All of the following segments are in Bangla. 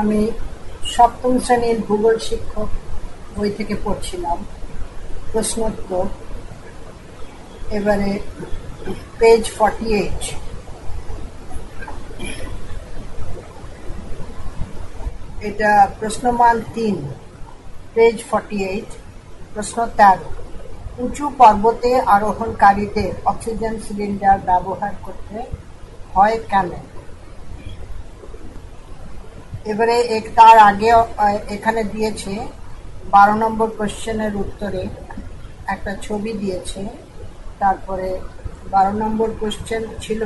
আমি সপ্তম শ্রেণীর ভূগোল শিক্ষক বই থেকে পড়ছিলাম প্রশ্নোত্তর। এবারে পেজ 48, এটা প্রশ্নমান 3, পেজ 48, প্রশ্ন 13। উঁচু পর্বতে আরোহণকারীদের অক্সিজেন সিলিন্ডার ব্যবহার করতে হয় কেন? এবারে তার আগে এখানে দিয়েছে 12 নম্বর কোশ্চেনের উত্তরে একটা ছবি দিয়েছে। তারপরে 12 নম্বর কোশ্চেন ছিল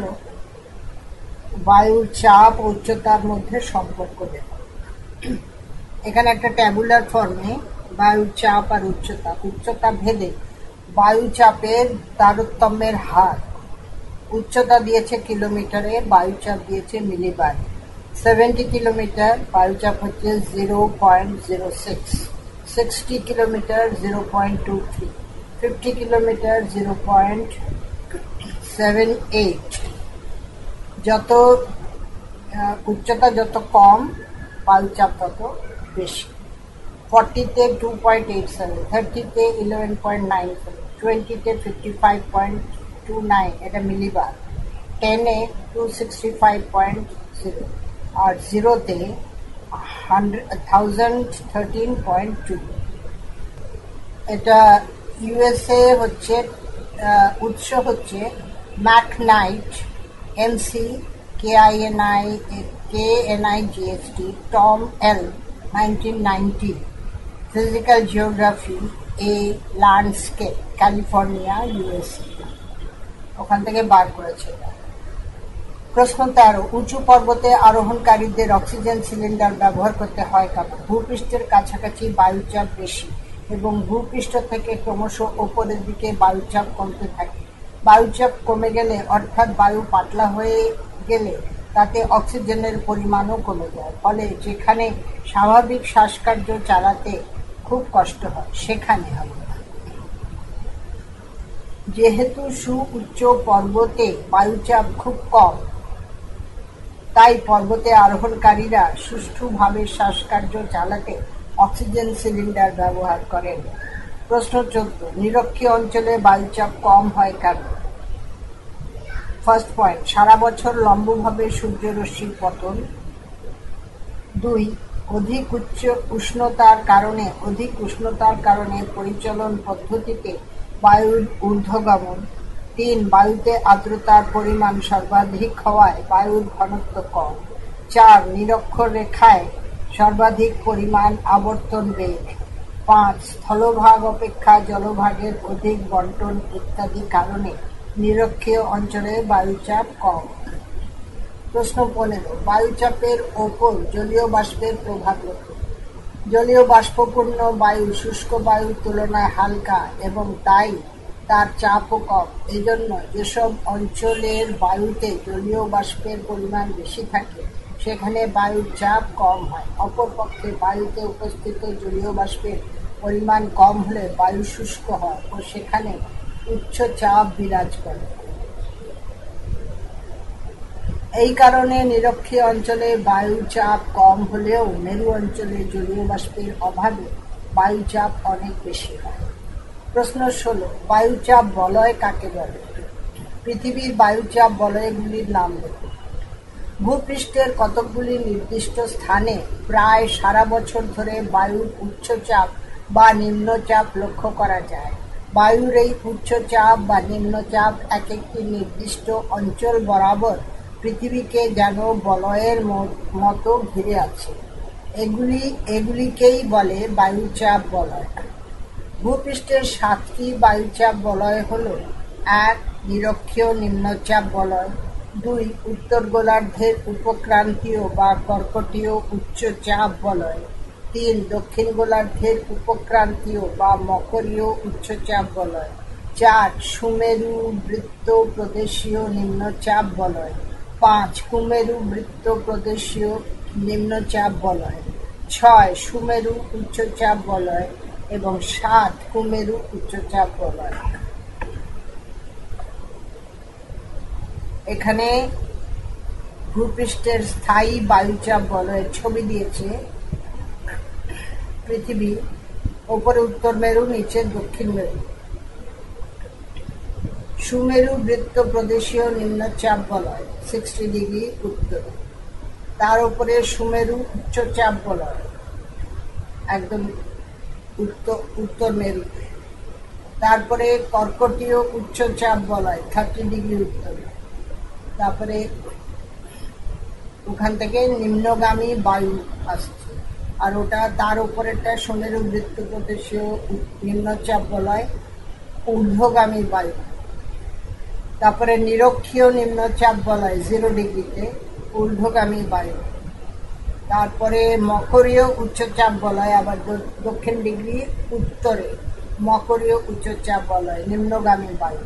বায়ুর চাপ ও উচ্চতার মধ্যে সম্পর্ক দেখ। এখানে একটা ট্যাবুলার ফর্মে বায়ুর চাপ আর উচ্চতা ভেদে বায়ু চাপের তারতম্যের হার। উচ্চতা দিয়েছে কিলোমিটারে, বায়ুচাপ দিয়েছে মিলিবার। 70 কিলোমিটার বায়ুচাপ হচ্ছে 0.06, 60 কিলোমিটার 0.23, 50 কিলোমিটার 0.78। যত উচ্চতা যত কম বায়ুচাপ তত বেশি। 40-তে 2.87, 30-তে 11.97, 20-তে 55.29, এটা মিলিবার। 10-এ 265.0 আর 0-তে 1013.2। এটা ইউএসএ হচ্ছে, উৎস হচ্ছে ম্যাকনাইট, এমসি, KNIGHT, টম এল, 1990, ফিজিক্যাল জিওগ্রাফি এ ল্যান্ডস্কেপ, ক্যালিফোর্নিয়া, ইউএসএ, ওখান থেকে বার করেছে। প্রশ্ন 13। উঁচু পর্বতে আরোহণকারীদের অক্সিজেন সিলিন্ডার ব্যবহার করতে হয় কেন? ভূপৃষ্ঠের কাছাকাছি বায়ুচাপ বেশি এবং ভূপৃষ্ঠ থেকে ক্রমশ ওপরের দিকে বায়ুচাপ কমতে থাকে। বায়ুচাপ কমে গেলে, অর্থাৎ বায়ু পাতলা হয়ে গেলে, তাতে অক্সিজেনের পরিমাণও কমে যায়। ফলে যেখানে স্বাভাবিক শ্বাসকার্য চালাতে খুব কষ্ট হয় সেখানে হবে। যেহেতু সুউচ্চ পর্বতে বায়ুচাপ খুব কম, তাই পর্বতে আরোহণকারীরা সুষ্ঠুভাবে শ্বাসকার্য চালাতে অক্সিজেন সিলিন্ডার ব্যবহার করেন। প্রশ্ন 14। নিরক্ষীয় অঞ্চলে বায়ুচাপ কম হয় কেন? ফার্স্ট পয়েন্ট, সারা বছর লম্বভাবে সূর্যরশ্মির পতন। 2, অধিক উষ্ণতার কারণে পরিচলন পদ্ধতিতে বায়ুর ঊর্ধ্বগমন। 3, বায়ুতে আর্দ্রতার পরিমাণ সর্বাধিক হওয়ায় বায়ুর ঘনত্ব কম। 4, নিরক্ষরেখায় সর্বাধিক পরিমাণ আবর্তন বেগ। 5, স্থলভাগ অপেক্ষা জলভাগের অধিক বণ্টন ইত্যাদি কারণে নিরক্ষীয় অঞ্চলে বায়ুচাপ কম। প্রশ্ন 15। বায়ুচাপের ওপর জলীয় বাষ্পের প্রভাব লক্ষ্য। জলীয় বাষ্পপূর্ণ বায়ু শুষ্ক বায়ুর তুলনায় হালকা এবং তাই তার চাপও কম। এজন্য যেসব অঞ্চলের বায়ুতে জলীয় বাষ্পের পরিমাণ বেশি থাকে সেখানে বায়ুর চাপ কম হয়। অপরপক্ষে বায়ুতে উপস্থিত জলীয় বাষ্পের পরিমাণ কম হলে বায়ু শুষ্ক হয় ও সেখানে উচ্চ চাপ বিরাজ করে। এই কারণে নিরক্ষীয় অঞ্চলে বায়ুচাপ কম হলেও মেরু অঞ্চলে জলীয় বাষ্পের অভাবে বায়ুচাপ অনেক বেশি হয়। প্রশ্ন 16। বায়ুচাপ বলয় কাকে বলে? পৃথিবীর বায়ুচাপ বলয়গুলির নাম লেখো। ভূপৃষ্ঠের কতকগুলি নির্দিষ্ট স্থানে প্রায় সারা বছর ধরে বায়ুর উচ্চচাপ বা নিম্নচাপ লক্ষ্য করা যায়। বায়ুর এই উচ্চচাপ বা নিম্নচাপ এক একটি নির্দিষ্ট অঞ্চল বরাবর পৃথিবীকে যেন বলয়ের মতো ঘিরে আছে। এগুলিকেই বলে বায়ুচাপ বলয়। ভূপৃষ্ঠের 7টি বায়ুচাপ বলয় হল: 1, নিরক্ষীয় নিম্নচাপ বলয়। 2, উত্তর গোলার্ধের উপক্রান্তীয় বা কর্কটীয় উচ্চচাপ বলয়। 3, দক্ষিণ গোলার্ধের উপক্রান্তীয় বা মকরীয় উচ্চচাপ বলয়। 4, সুমেরু বৃত্ত প্রদেশীয় নিম্নচাপ বলয়। 5, কুমেরু বৃত্ত প্রদেশীয় নিম্নচাপ বলয়। 6, সুমেরু উচ্চচাপ বলয় এবং 7, কুমেরু উচ্চচাপ বলয়। এখানে ভূপৃষ্ঠের স্থায়ী বায়ুচাপ বলয়ের ছবি দিয়েছে। পৃথিবী, ওপরে উত্তর মেরু, নিচে দক্ষিণ মেরু। সুমেরু বৃত্ত প্রদেশীয় নিম্নচাপ বলয় 60 ডিগ্রি উত্তরে, তার উপরে সুমেরু উচ্চচাপ বলয় একদম উত্তর মেরুতে। তারপরে কর্কটীয় উচ্চচাপ বলয় 30 ডিগ্রি উত্তরে। তারপরে ওখান থেকে নিম্নগামী বায়ু আসছে, আর ওটা তার উপরেরটা সুমেরু বৃত্ত প্রদেশীয় নিম্নচাপ বলয় ঊর্ধ্বগামী বায়ু। তারপরে নিরক্ষীয় নিম্নচাপ বলয় 0 ডিগ্রিতে ঊর্ধ্বগামী বায়ু। তারপরে মকরীয় উচ্চচাপ বলয় আবার দক্ষিণ ডিগ্রি উত্তরে মকরীয় উচ্চচাপ বলয় নিম্নগামী বায়ু।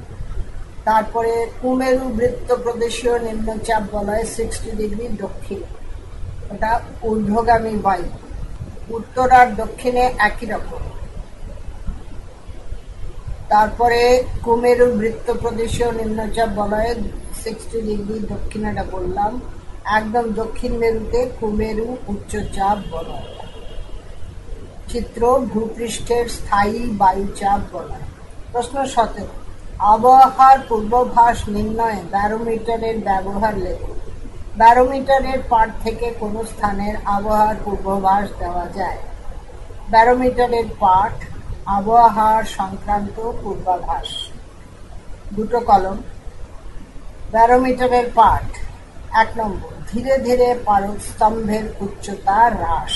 তারপরে কুমেরু বৃত্ত প্রদেশীয় নিম্নচাপ বলয় 60 ডিগ্রি দক্ষিণে, ওটা ঊর্ধ্বগামী বায়ু। উত্তর আর দক্ষিণে একই রকম। তারপরে কুমেরু বৃত্ত প্রদেশীয় নিম্নচাপ বলয় 60 ডিগ্রি দক্ষিণেটা বললাম। একদম দক্ষিণ মেরুতে কুমেরু উচ্চচাপ বলয়। চিত্র ভূপৃষ্ঠের স্থায়ী বায়ুচাপ বলয়। প্রশ্ন 17, আবহাওয়ার পূর্বাভাস নির্ণয়ে ব্যারোমিটারের ব্যবহার লেখো। ব্যারোমিটারের পাঠ থেকে কোন স্থানের আবহাওয়ার পূর্বাভাস দেওয়া যায়? ব্যারোমিটারের পাঠ আবহাওয়ার সংক্রান্ত পূর্বাভাস। দুটো কলম। ব্যারোমিটারের পাঠ 1 নম্বর, ধীরে ধীরে পারদস্তম্ভের উচ্চতা হ্রাস।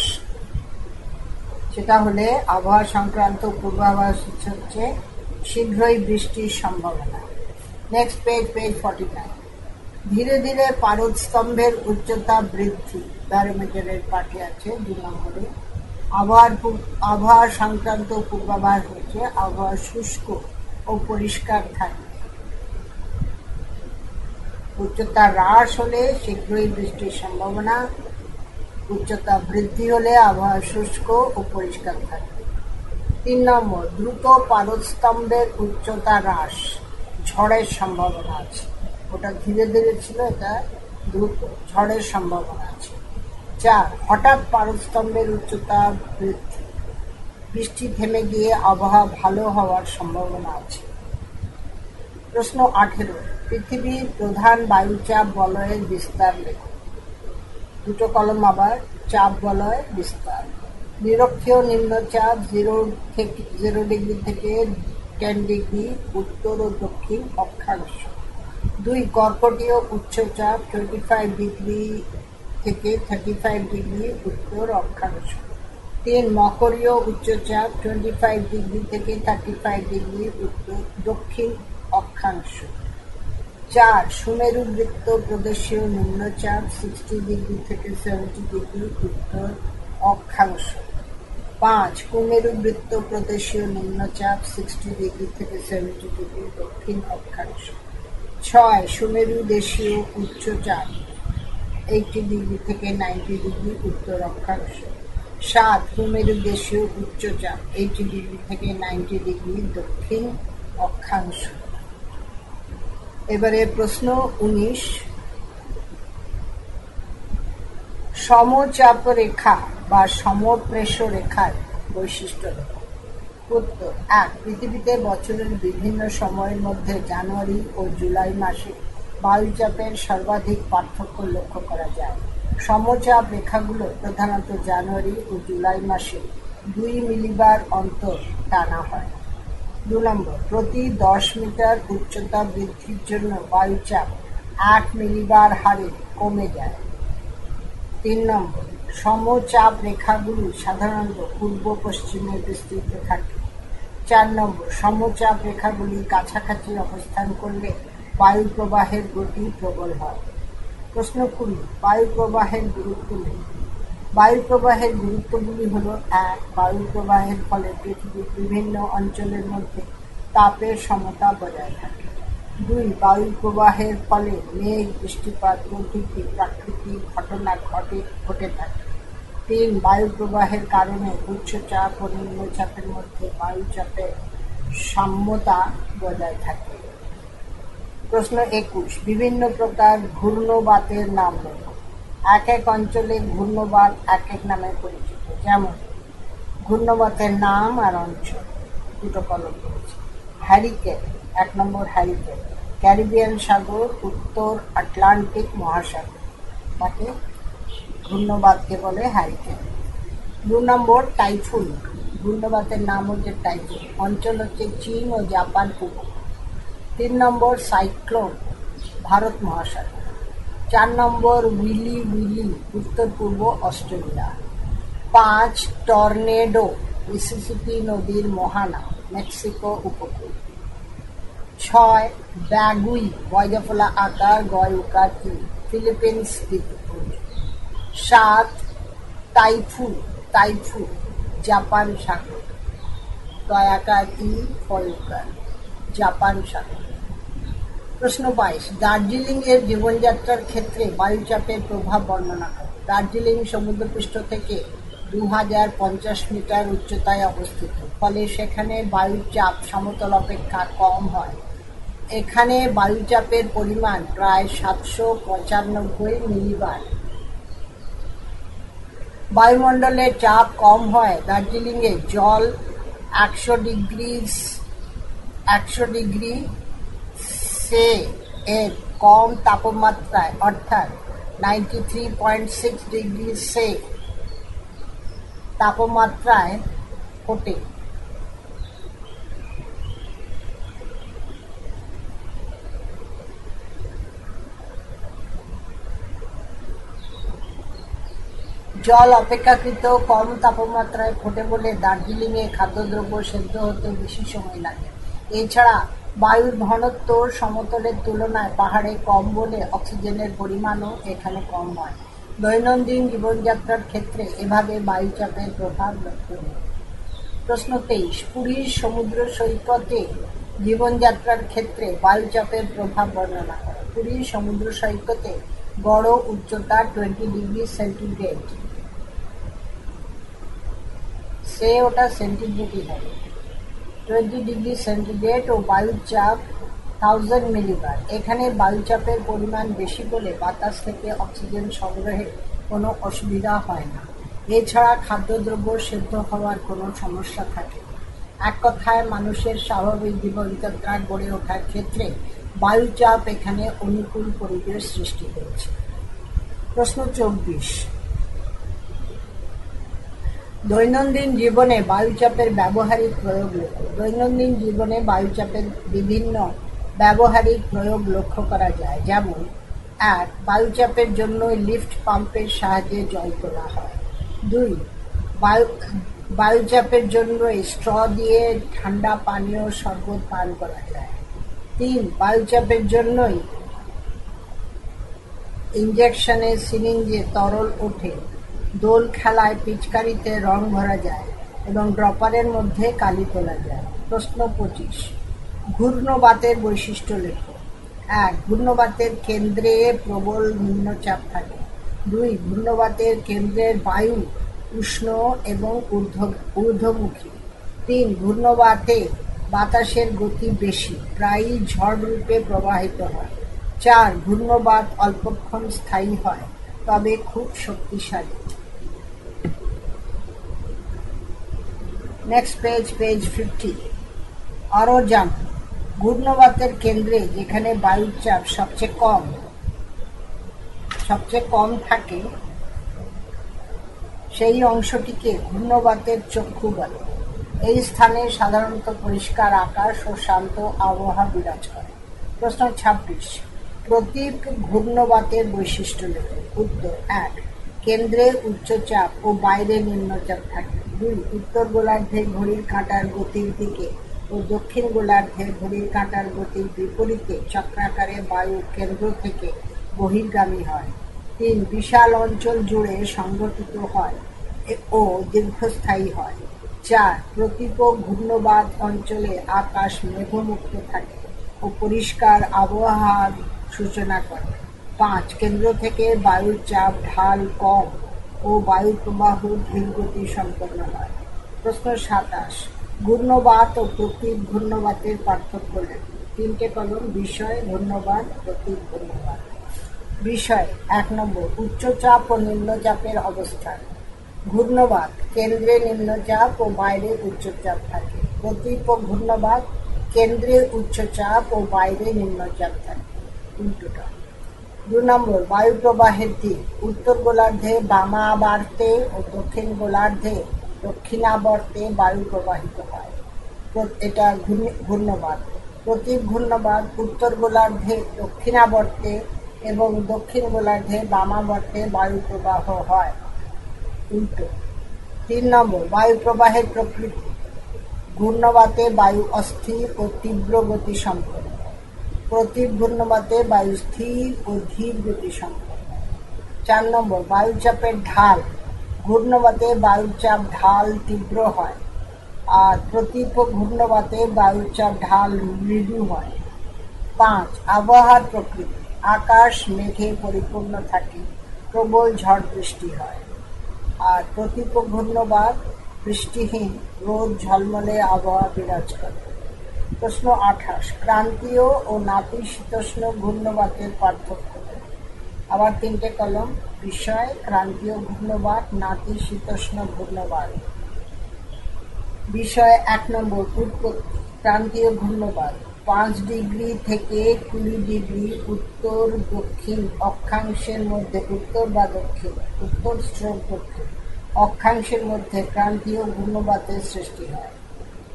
সেটা হলে আবহাওয়া সংক্রান্ত পূর্বাভাস হচ্ছে শীঘ্রই বৃষ্টির সম্ভাবনা। Next page 49। ধীরে ধীরে পারদস্তম্ভের উচ্চতা বৃদ্ধি ব্যারোমিটারের পাঠে আছে 2 নম্বরে। আবহাওয়া সংক্রান্ত পূর্বাভাস হচ্ছে আবহাওয়া শুষ্ক ও পরিষ্কার থাকবে। উচ্চতা হ্রাস হলে শীঘ্রই বৃষ্টির সম্ভাবনা, উচ্চতা বৃদ্ধি হলে আবহাওয়া শুষ্ক ও পরিষ্কার থাকবে। 3 নম্বর, দ্রুত পারদস্তম্ভের উচ্চতা হ্রাস, ঝড়ের সম্ভাবনা আছে। ওটা ধীরে ধীরে ছিল, এটা দ্রুত, ঝড়ের সম্ভাবনা আছে। 4, হঠাৎ পারদস্তম্ভের উচ্চতা বৃদ্ধি, বৃষ্টি থেমে গিয়ে আবহাওয়া ভালো হওয়ার সম্ভাবনা আছে। প্রশ্ন 18, পৃথিবীর প্রধান বায়ুচাপ বলয়ের বিস্তার লেখো। দুটো কলম আবার, চাপ বলয় বিস্তার। নিরক্ষীয় নিম্নচাপ 0 ডিগ্রি থেকে 10 ডিগ্রি উত্তর ও দক্ষিণ অক্ষাংশ। 2, কর্কটীয় উচ্চচাপ 25 ডিগ্রি থেকে 35 ডিগ্রি উত্তর অক্ষাংশ। 3, মকরীয় উচ্চচাপ 25 ডিগ্রি থেকে 35 ডিগ্রি উত্তর দক্ষিণ অক্ষাংশ। 4, সুমেরু বৃত্ত প্রদেশীয় নিম্নচাপ 60 ডিগ্রি থেকে 70 ডিগ্রি উত্তর অক্ষাংশ। 5, কুমেরু বৃত্ত প্রদেশীয় নিম্নচাপ 60 ডিগ্রি থেকে 70 ডিগ্রি দক্ষিণ অক্ষাংশ। 6, সুমেরু দেশীয় উচ্চচাপ 80 ডিগ্রি থেকে 90 ডিগ্রি উত্তর অক্ষাংশ। 7, কুমেরু দেশীয় উচ্চচাপ 80 ডিগ্রি থেকে 90 ডিগ্রি দক্ষিণ অক্ষাংশ। এবারে প্রশ্ন 19, সমচাপ রেখা বা সমপ্রেষ রেখার বৈশিষ্ট্য লেখো। উত্তর 1, পৃথিবীতে বছরের বিভিন্ন সময়ের মধ্যে জানুয়ারি ও জুলাই মাসে বায়ুচাপের সর্বাধিক পার্থক্য লক্ষ্য করা যায়। সমচাপ রেখাগুলো প্রধানত জানুয়ারি ও জুলাই মাসে 2 মিলিবার অন্তর টানা হয়। 2 নম্বর, প্রতি 10 মিটার উচ্চতা বৃদ্ধির জন্য বায়ুচাপ 8 মিলিবার হারে কমে যায়। 3 নম্বর, সমচাপ রেখাগুলি সাধারণত পূর্ব পশ্চিমে বিস্তৃত থাকে। 4 নম্বর, সমচাপ রেখাগুলি কাছাকাছি অবস্থান করলে বায়ু প্রবাহের গতি প্রবল হয়। প্রশ্ন 20, বায়ু প্রবাহের গুরুত্ব লেখো। বায়ু প্রবাহের গুরুত্বগুলি হল: 1, বায়ু প্রবাহের ফলে পৃথিবীর বিভিন্ন অঞ্চলের মধ্যে তাপের সমতা বজায় থাকে। 2, বায়ু প্রবাহের ফলে মেঘ, বৃষ্টিপাত প্রভৃতি প্রাকৃতিক ঘটনা ঘটে থাকে। 3, বায়ু প্রবাহের কারণে উচ্চচাপ ও নিম্নচাপের মধ্যে বায়ুচাপের সাম্যতা বজায় থাকে। প্রশ্ন 21, বিভিন্ন প্রকার ঘূর্ণবাতের নাম লেখো। এক এক অঞ্চলে ঘূর্ণবাত এক এক নামে পরিচিত। যেমন ঘূর্ণবাতের নাম আর অঞ্চল, দুটো কলম করেছে। হ্যারিকেন, 1 নম্বর হ্যারিকেন, ক্যারিবিয়ান সাগর, উত্তর আটলান্টিক মহাসাগর, তাকে ঘূর্ণবাতকে বলে হ্যারিকেন। 2 নম্বর টাইফুন, ঘূর্ণবাতের নাম হচ্ছে টাইফুন, অঞ্চল হচ্ছে চীন ও জাপান উপকূল। 3 নম্বর সাইক্লোন, ভারত মহাসাগর। 4 নম্বর উইলি উইলি, উত্তর পূর্ব অস্ট্রেলিয়া। 5 টর্নেডো, মিসিসিপি নদীর মোহানা, মেক্সিকো উপকূল। 6 ব্যাগুই, বয়জাফলা আকার, গয় উকার ই, ফিলিপিন্স দ্বীপপুঞ্জ। 7 টাইফুন, টাইফুন, জাপান সাগর, দয়াকার ই, ফয়ুকার, জাপান সাগর। প্রশ্ন 22, দার্জিলিং এর জীবনযাত্রার ক্ষেত্রে বায়ুচাপের প্রভাব বর্ণনা করো। দার্জিলিং সমুদ্রপৃষ্ঠ থেকে 2050 মিটার উচ্চতায় অবস্থিত, ফলে সেখানে বায়ুর চাপ সমতল অপেক্ষা কম হয়। এখানে বায়ুচাপের পরিমাণ প্রায় 795 মিলিবার। বায়ুমণ্ডলের চাপ কম হয় দার্জিলিংয়ে জল 100 ডিগ্রি সে এর কম তাপমাত্রায় অর্থাৎ 93.6 ডিগ্রি সে তাপমাত্রায় ফোটে। জল অপেক্ষাকৃত কম তাপমাত্রায় ফোটে বলে দার্জিলিংয়ে খাদ্যদ্রব্য সেদ্ধ হতে বেশি সময় লাগে। এছাড়া বায়ুর ঘনত্ব সমতলের তুলনায় পাহাড়ে কম বলে অক্সিজেনের পরিমাণও এখানে কম হয়। দৈনন্দিন জীবনযাত্রার ক্ষেত্রে এভাবে বায়ুচাপের প্রভাব লক্ষণীয়। প্রশ্ন 23, পুরীর সমুদ্র সৈকতে জীবনযাত্রার ক্ষেত্রে বায়ুচাপের প্রভাব বর্ণনা করো। পুরীর সমুদ্র সৈকতে গড় উচ্চতা 20 ডিগ্রি সেন্টিগ্রেড, সে ওটা সেন্টিগ্রেডই হবে, 20 ডিগ্রি সেন্টিগ্রেড ও বায়ুর চাপ 1000 মিলিবার। এখানে বায়ুচাপের পরিমাণ বেশি বলে বাতাস থেকে অক্সিজেন সংগ্রহে কোনো অসুবিধা হয় না। এছাড়া খাদ্যদ্রব্য সেদ্ধ হওয়ার কোনো সমস্যা থাকে না। এক কথায় মানুষের স্বাভাবিক জীবনযাত্রা গড়ে ওঠার ক্ষেত্রে বায়ুচাপ এখানে অনুকূল পরিবেশ সৃষ্টি করেছে। প্রশ্ন 24, দৈনন্দিন জীবনে বায়ুচাপের ব্যবহারিক প্রয়োগ লেখো। দৈনন্দিন জীবনে বায়ুচাপের বিভিন্ন ব্যবহারিক প্রয়োগ লক্ষ্য করা যায়। যেমন 1, বায়ুচাপের জন্য লিফট পাম্পের সাহায্যে জল তোলা হয়। 2, বায়ুচাপের জন্য স্ট্র দিয়ে ঠান্ডা পানীয় শরবত পান করা যায়। 3, বায়ুচাপের জন্যই ইঞ্জেকশনের সিরিঞ্জে তরল ওঠে, দোল খেলায় পিচকারিতে রং ভরা যায় এবং ড্রপারের মধ্যে কালি তোলা যায়। প্রশ্ন 25, ঘূর্ণবাতের বৈশিষ্ট্য লেখো। 1, ঘূর্ণবাতের কেন্দ্রে প্রবল নিম্নচাপ থাকে। 2, ঘূর্ণবাতের কেন্দ্রের বায়ু উষ্ণ এবং ঊর্ধ্বমুখী। 3, ঘূর্ণবাতে বাতাসের গতি বেশি, প্রায়ই ঝড় রূপে প্রবাহিত হয়। 4, ঘূর্ণবাত অল্পক্ষণ স্থায়ী হয়, তবে খুব শক্তিশালী। Next page, page 50। অরোজাম, ঘূর্ণবাতের কেন্দ্রে যেখানে বায়ুর চাপ সবচেয়ে কম থাকে সেই অংশটিকে ঘূর্ণবাতের চক্ষু বলে। এই স্থানে সাধারণত পরিষ্কার আকাশ ও শান্ত আবহাওয়া বিরাজ করে। প্রশ্ন 26, প্রতীক ঘূর্ণবাতের বৈশিষ্ট্য লেখো। উত্তর: 1, কেন্দ্রে উচ্চচাপ ও বাইরে নিম্নচাপ থাকে। 2, উত্তর গোলার্ধে ঘড়ির কাঁটার গতির দিকে ও দক্ষিণ গোলার্ধে ঘড়ির কাঁটার গতির বিপরীতে চক্রাকারে বায়ু কেন্দ্র থেকে বহির্গামী হয়। 3, বিশাল অঞ্চল জুড়ে সংঘটিত হয় ও দীর্ঘস্থায়ী হয়। 4, প্রতীক ঘূর্ণবাত অঞ্চলে আকাশ মেঘমুক্ত থাকে ও পরিষ্কার আবহাওয়ার সূচনা করে। 5, কেন্দ্র থেকে বায়ুর চাপ ঢাল কম ও বায়ু প্রবাহ ধীরগতি সম্পন্ন হয়। প্রশ্ন 27, ঘূর্ণবাত ও প্রতীক ঘূর্ণবাতের পার্থক্য লেখো। তিনটে কলম। বিষয়, ধন্যবাদ, প্রতীক, ধন্যবাদ। বিষয় 1 নম্বর, উচ্চচাপ ও নিম্নচাপের অবস্থান। ঘূর্ণবাদ, কেন্দ্রে নিম্নচাপ ও বাইরে উচ্চচাপ থাকে। প্রতীপ ও ঘূর্ণবাদ, কেন্দ্রে উচ্চচাপ ও বাইরে নিম্নচাপ থাকে। উল্টোটা। 2 নম্বর, বায়ু প্রবাহের দিক। উত্তর গোলার্ধে বামাবর্তে ও দক্ষিণ গোলার্ধে দক্ষিণাবর্তে বায়ু প্রবাহিত হয়। এটা ঘূর্ণবাদ। প্রতীপ ঘূর্ণবাদ, উত্তর গোলার্ধে দক্ষিণাবর্তে এবং দক্ষিণ গোলার্ধে বামাবর্তে বায়ু প্রবাহ হয়। উল্টো। 3 নম্বর, বায়ু প্রবাহের প্রকৃতি। ঘূর্ণবাতে বায়ু অস্থির ও তীব্র গতি সম্পন্ন। প্রতীপ ঘূর্ণবাতে বায়ু স্থির ও ধীর গতি সম্পন্ন। 4 নম্বর, বায়ুচাপের ঢাল। ঘূর্ণবাতে বায়ুচাপ ঢাল তীব্র হয়, আর প্রতীপ ঘূর্ণবাতে বায়ুচাপ ঢাল মৃদু হয়। 5, আবহাওয়ার প্রকৃতি। আকাশ মেঘে পরিপূর্ণ থাকে, প্রবল ঝড় বৃষ্টি হয়। আর প্রতীপ ঘূর্ণবাত বৃষ্টিহীন, রোদ ঝলমলে আবহাওয়া বিরাজ করে। প্রশ্ন 28, ক্রান্তীয় ও নাতিশীতোষ্ণ ঘূর্ণবাতের পার্থক্য। আবার 3টে কলম। বিষয়, ক্রান্তীয় ঘূর্ণবাত, নাতিশীতোষ্ণ ঘূর্ণবাত। বিষয় 1 নম্বর, উৎপত্তি। ক্রান্তীয় ঘূর্ণবাত 5 ডিগ্রি থেকে 20 ডিগ্রি উত্তর দক্ষিণ অক্ষাংশের মধ্যে, উত্তর বা দক্ষিণ, উত্তর স্ট্রোক দক্ষিণ অক্ষাংশের মধ্যে ক্রান্তীয় ঘূর্ণবাতের সৃষ্টি হয়।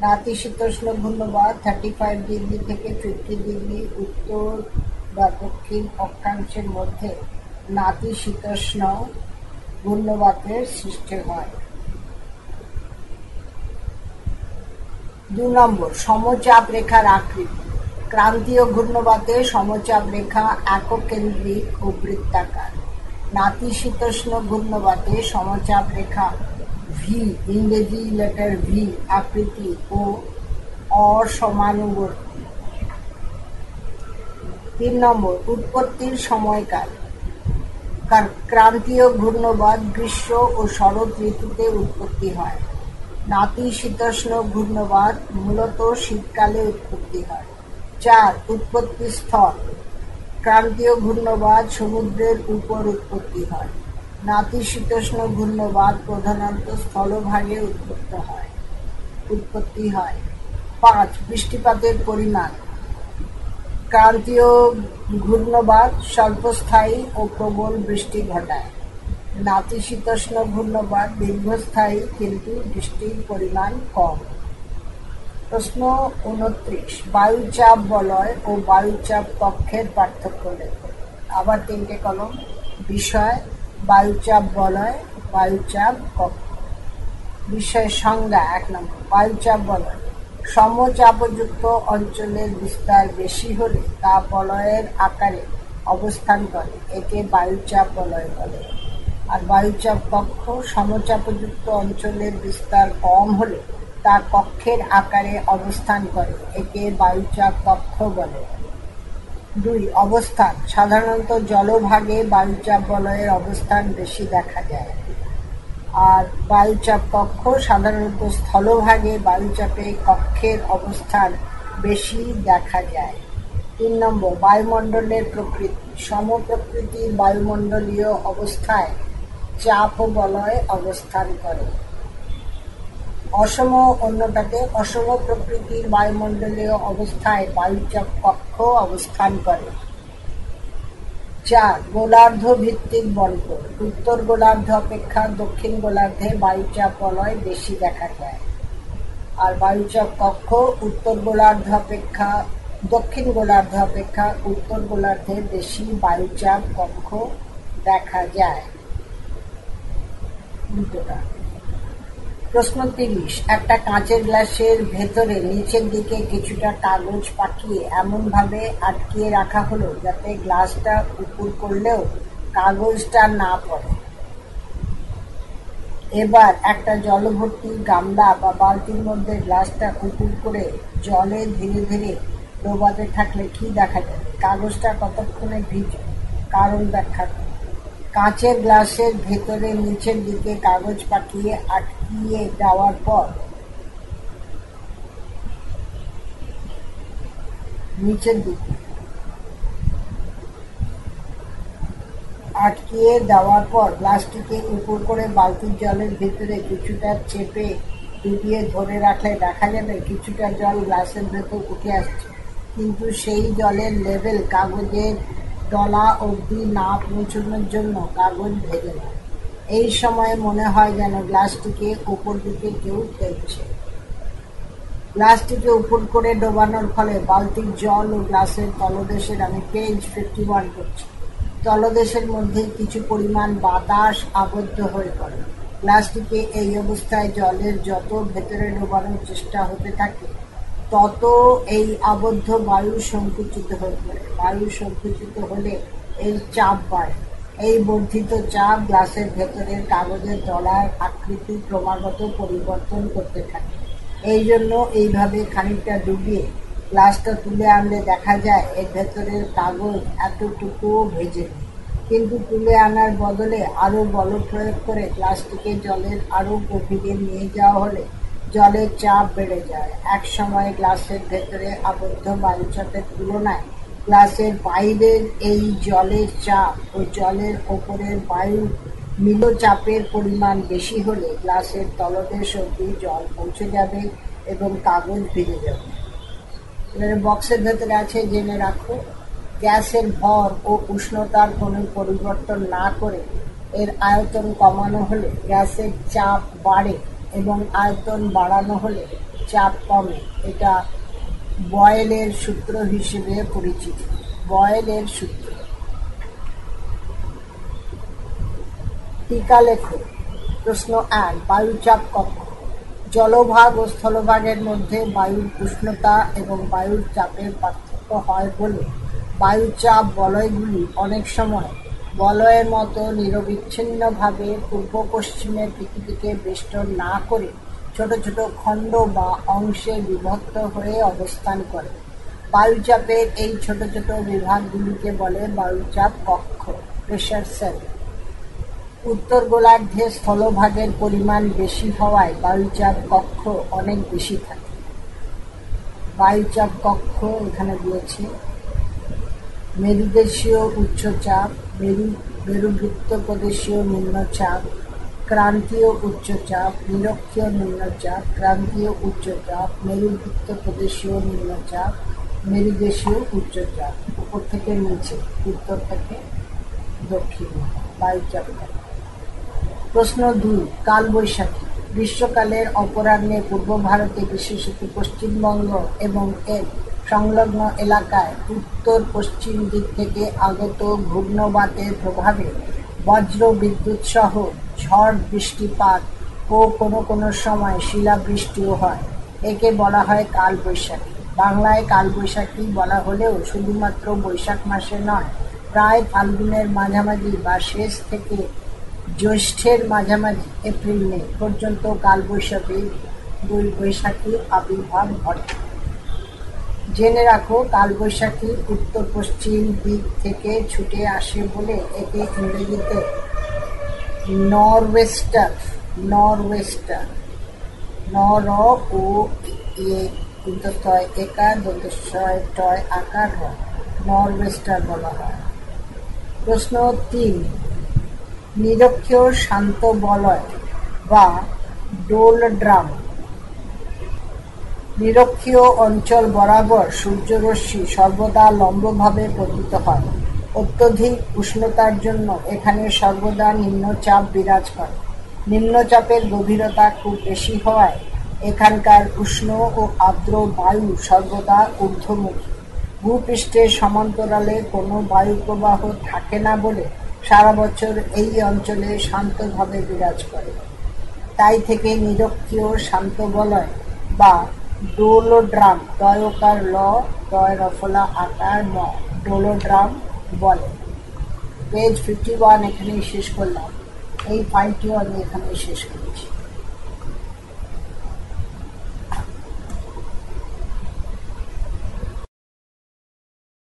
নাতিশীতোষ্ণ ঘূর্ণবাত 35 ডিগ্রি থেকে 50 ডিগ্রি উত্তর বা দক্ষিণ অক্ষাংশের মধ্যে নাতিশীতোষ্ণ ঘূর্ণবাতের সৃষ্টি হয়। 2 নম্বর, সমচাপ রেখার আকৃতি। ক্রান্তীয় ঘূর্ণবাতে সমচাপ রেখা এককেন্দ্রিক ও বৃত্তাকার। নাতিশীতোষ্ণ ঘূর্ণবাতে সমচাপ রেখা ভি, ইংরেজি লেটার ভি আকৃতি ও অসমানুবর্তী। 3 নম্বর, উৎপত্তির সময়কাল। ক্রান্তীয় ঘূর্ণবাত গ্রীষ্ম ও শরৎ ঋতুতে উৎপত্তি হয়। নাতিশীতোষ্ণ ঘূর্ণবাত মূলত শীতকালে উৎপত্তি হয়। 4, উৎপত্তি স্থল। ক্রান্তীয় ঘূর্ণবাত সমুদ্রের উপর উৎপত্তি হয়। নাতিশীতোষ্ণ ঘূর্ণবাত প্রধানত স্থলভাগে উৎপত্তি হয়। 5, বৃষ্টিপাতের পরিমাণ। ক্রান্তীয় ঘূর্ণবাত স্বল্পস্থায়ী ও প্রবল বৃষ্টি ঘটায়। নাতিশীতোষ্ণ ঘূর্ণবাত দীর্ঘস্থায়ী কিন্তু বৃষ্টির পরিমাণ কম। প্রশ্ন 29, বায়ুচাপ বলয় ও বায়ুচাপ কক্ষের পার্থক্য লেখো। আবার 3টে কলম। বিষয়, বায়ুচাপ বলয়, বায়ুচাপ কক্ষ। বিষয় সংজ্ঞা 1 নম্বর, বায়ুচাপ বলয়। সমচাপযুক্ত অঞ্চলের বিস্তার বেশি হলে তা বলয়ের আকারে অবস্থান করে, একে বায়ুচাপ বলয় বলে। আর বায়ুচাপ কক্ষ, সমচাপযুক্ত অঞ্চলের বিস্তার কম হলে তা কক্ষের আকারে অবস্থান করে, একে বায়ুচাপ কক্ষ বলে। 2, অবস্থান। সাধারণত জলভাগে বায়ুচাপ বলয়ের অবস্থান বেশি দেখা যায়, আর বায়ুচাপ কক্ষ সাধারণত স্থলভাগে বায়ুচাপে কক্ষের অবস্থান বেশি দেখা যায়। 3 নম্বর, বায়ুমণ্ডলের প্রকৃতি। সমপ্রকৃতির বায়ুমণ্ডলীয় অবস্থায় চাপ ও বলয় অবস্থান করে। অসম প্রকৃতির বায়ুমণ্ডলীয় অবস্থায় বায়ুচাপ কক্ষ অবস্থান করে। 4, গোলার্ধ ভিত্তিক বন্টন। উত্তর গোলার্ধ অপেক্ষা দক্ষিণ গোলার্ধে বায়ুচাপ বলয় বেশি দেখা যায়, আর বায়ুচাপ কক্ষ দক্ষিণ গোলার্ধ অপেক্ষা উত্তর গোলার্ধে বেশি বায়ুচাপ কক্ষ দেখা যায়। প্রশ্ন 30, একটা কাঁচের গ্লাসের ভেতরে নিচের দিকে কিছুটা কাগজ পাকিয়ে এমনভাবে আটকিয়ে রাখা হলো যাতে গ্লাসটা উপুড় করলেও কাগজটা না পড়ে। এবার একটা জলভর্তি গামলা বা বালতির মধ্যে গ্লাসটা উপুড় করে জলে ধীরে ধীরে ডোবাতে থাকলে কি দেখা যাবে? কাগজটা কতক্ষণে ভিজে? কারণ ব্যাখ্যা করো। কাঁচের গ্লাসের ভেতরে নিচের দিকে কাগজ পাকিয়ে আটকিয়ে দেওয়ার পর নিচের দিকে আটকিয়ে দেওয়ার পর গ্লাসটিকে উপর করে বালতির জলের ভিতরে কিছুটা চেপে ডুবিয়ে ধরে রাখলে দেখা যাবে কিছুটা জল গ্লাসের ভেতর উঠে আসছে, কিন্তু সেই জলের লেভেল কাগজের ডলা অবধি না পৌঁছানোর জন্য কাগজ ভেজে যায়। এই সময় মনে হয় যেন গ্লাসটিকে উপর দিকে কেউ ঠেলছে। গ্লাসটিকে উপর করে ডোবানোর ফলে বালতির জল ও গ্লাসের তলদেশের, আমি পেজ 51 করছি, তলদেশের মধ্যে কিছু পরিমাণ বাতাস আবদ্ধ হয়ে পড়ে। গ্লাসটিকে এই অবস্থায় জলের যত ভেতরে ডোবানোর চেষ্টা হতে থাকে তত এই আবদ্ধ বায়ু সংকুচিত হয়ে পড়ে। বায়ু সংকুচিত হলে এর চাপ বাড়ে। এই বর্ধিত চাপ গ্লাসের ভেতরের কাগজের ডলার আকৃতি ক্রমাগত পরিবর্তন করতে থাকে। এই জন্য এইভাবে খানিকটা ডুবিয়ে গ্লাসটা তুলে আনলে দেখা যায় এর ভেতরের কাগজ এতটুকুও ভেজে নেই। কিন্তু তুলে আনার বদলে আরও বল প্রয়োগ করে গ্লাসটিকে জলের আরও গভীরে নিয়ে যাওয়া হলে জলের চাপ বেড়ে যায়। এক সময় গ্লাসের ভেতরে আবদ্ধ বায়ুচাপের তুলনায় গ্লাসের বাইরের এই জলের চাপ ও জলের ওপরের বায়ুর মিলচাপের পরিমাণ বেশি হলে গ্লাসের তলদেশ অবধি জল পৌঁছে যাবে এবং কাগজ ভিজে যাবে। এবারে বক্সের ভেতরে আছে, জেনে রাখো, গ্যাসের ভর ও উষ্ণতার কোনো পরিবর্তন না করে এর আয়তন কমানো হলে গ্যাসের চাপ বাড়ে এবং আয়তন বাড়ানো হলে চাপ কমে। এটা বয়েলের সূত্র হিসেবে পরিচিত। বয়েলের সূত্র। টিকা লেখো। প্রশ্ন 1, বায়ুচাপ কক্ষ। জলভাগ ও স্থলভাগের মধ্যে বায়ুর উষ্ণতা এবং বায়ুর চাপের পার্থক্য হয় বলে বায়ুচাপ বলয়গুলি অনেক সময় বলয়ের মতো নিরবিচ্ছিন্নভাবে পূর্ব পশ্চিমের পৃথিবীকে বেষ্টন না করে ছোট ছোট খণ্ড বা অংশে বিভক্ত হয়ে অবস্থান করে। বায়ুচাপের এই ছোট ছোট বিভাগগুলিকে বলে বায়ুচাপ কক্ষ, প্রেসার সেল। উত্তর গোলার্ধে স্থলভাগের পরিমাণ বেশি হওয়ায় বায়ুচাপ কক্ষ অনেক বেশি থাকে। বায়ুচাপ কক্ষ এখানে দিয়েছে। মেরুদেশীয় উচ্চচাপ, মেরুবৃত্ত প্রদেশীয় নিম্নচাপ, ক্রান্তীয় উচ্চচাপ, নিরক্ষীয় নিম্নচাপ, ক্রান্তীয় উচ্চচাপ, মেরুবৃত্ত প্রদেশীয় নিম্নচাপ, মেরুদেশীয় উচ্চচাপ। উপর থেকে নিচে, উত্তর থেকে দক্ষিণ, বায়ুচাপ কক্ষ। প্রশ্ন 2, কালবৈশাখী। গ্রীষ্মকালের অপরাহ্নে পূর্ব ভারতে, বিশেষত পশ্চিমবঙ্গ এবং এর সংলগ্ন এলাকায় উত্তর পশ্চিম দিক থেকে আগত ঘূর্ণবাতের প্রভাবে বজ্র বিদ্যুৎ সহ ঝড় বৃষ্টিপাত ও কোনো কোনো সময় শিলাবৃষ্টিও হয়। একে বলা হয় কালবৈশাখী। বাংলায় কালবৈশাখী বলা হলেও শুধুমাত্র বৈশাখ মাসে নয়, প্রায় ফাল্গুনের মাঝামাঝি বা শেষ থেকে জ্যৈষ্ঠের মাঝামাঝি এপ্রিল মে পর্যন্ত কালবৈশাখীর আবির্ভাব ঘটে। জেনে রাখো, কালবৈশাখী উত্তর পশ্চিম দিক থেকে ছুটে আসে বলে একে ইংরেজিতে নরওয়েস্টার, নর ও একার দন্তস্বয় টয় আকার হয়, নরওয়েস্টার বলা হয়। প্রশ্ন 3, নিরক্ষীয় শান্ত বলয় বা ডোলড্রাম। নিরক্ষীয় অঞ্চল বরাবর সূর্যরশ্মি সর্বদা লম্বভাবে পতিত হয়। অত্যধিক উষ্ণতার জন্য এখানে সর্বদা নিম্নচাপ বিরাজ করে। নিম্নচাপের গভীরতা খুব বেশি হওয়ায় এখানকার উষ্ণ ও আর্দ্র বায়ু সর্বদা ঊর্ধ্বমুখী। ভূপৃষ্ঠের সমান্তরালে কোনো বায়ুপ্রবাহ থাকে না বলে সারা বছর এই অঞ্চলে শান্তভাবে বিরাজ করে। তাই থেকে নিরক্ষীয় শান্ত বলয় বা ডোলোড্রাম, দয়কার ল, দয় রফলা আকার ম, ডোলোড্রাম বলে। পেজ 51 এখানেই শেষ করলাম। এই ফাইলটিও আমি এখানেই শেষ করেছি।